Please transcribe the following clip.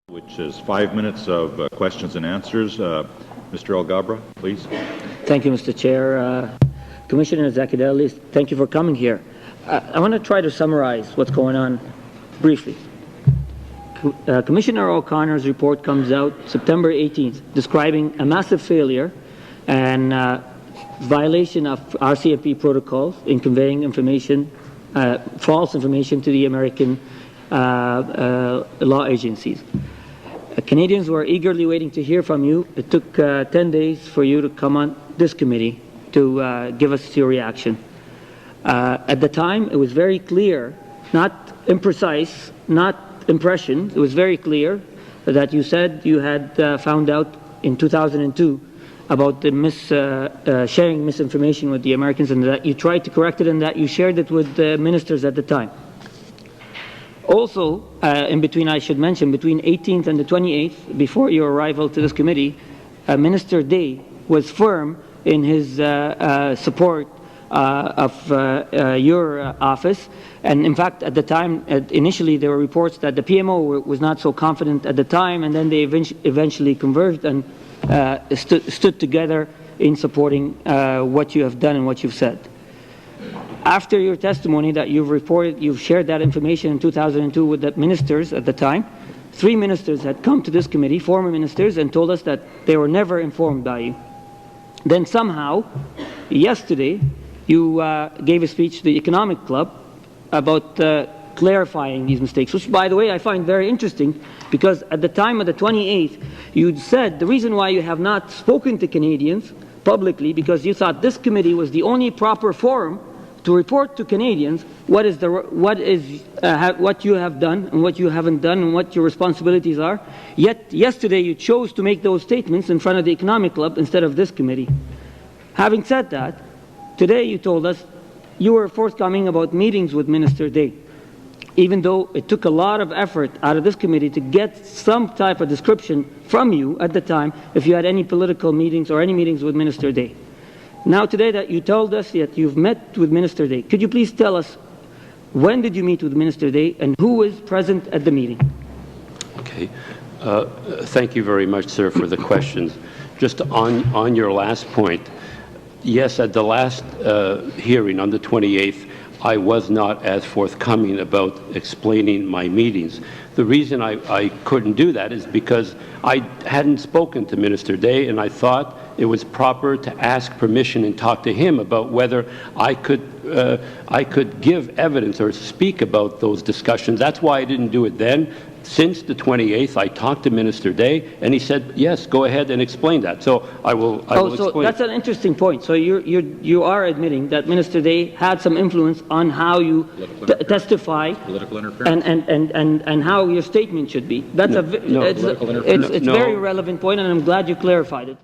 Which is 5 minutes of questions and answers. Mr. Alghabra, please. Thank you, Mr. Chair. Commissioner Zachardelli, thank you for coming here. I want to try to summarize what's going on briefly. Commissioner O'Connor's report comes out September 18th, describing a massive failure and violation of RCMP protocols in conveying information, false information to the American law agencies. Canadians were eagerly waiting to hear from you. It took 10 days for you to come on this committee to give us your reaction. At the time, it was very clear, not imprecise, not impressions, it was very clear that you said you had found out in 2002 about the sharing misinformation with the Americans, and that you tried to correct it and that you shared it with the ministers at the time. Also, in between, I should mention, between 18th and the 28th, before your arrival to this committee, Minister Day was firm in his support of your office. And in fact, at the time, initially there were reports that the PMO was not so confident at the time, and then they eventually converged and stood together in supporting what you have done and what you've said. After your testimony that you've shared that information in 2002 with the ministers at the time, 3 ministers had come to this committee, former ministers, and told us that they were never informed by you. Then somehow, yesterday, you gave a speech to the Economic Club about clarifying these mistakes, which, by the way, I find very interesting, because at the time of the 28th, you'd said the reason why you have not spoken to Canadians publicly, because you thought this committee was the only proper forum to report to Canadians what you have done and what you haven't done and what your responsibilities are. Yet yesterday you chose to make those statements in front of the Economic Club instead of this committee. Having said that, today you told us you were forthcoming about meetings with Minister Day, even though it took a lot of effort out of this committee to get some type of description from you at the time if you had any political meetings or any meetings with Minister Day. Now today that you told us that you've met with Minister Day, could you please tell us when did you meet with Minister Day and who was present at the meeting? Okay. Thank you very much, sir, for the questions. Just on your last point, yes, at the last hearing on the 28th, I was not as forthcoming about explaining my meetings. The reason I couldn't do that is because I hadn't spoken to Minister Day, and I thought it was proper to ask permission and talk to him about whether I could give evidence or speak about those discussions. That's why I didn't do it then. Since the 28th, I talked to Minister Day, and he said, yes, go ahead and explain that. So I will explain. So that's an interesting point. So you are admitting that Minister Day had some influence on how you testify, political interference, and how your statement should be. That's it's a very relevant point, and I'm glad you clarified it.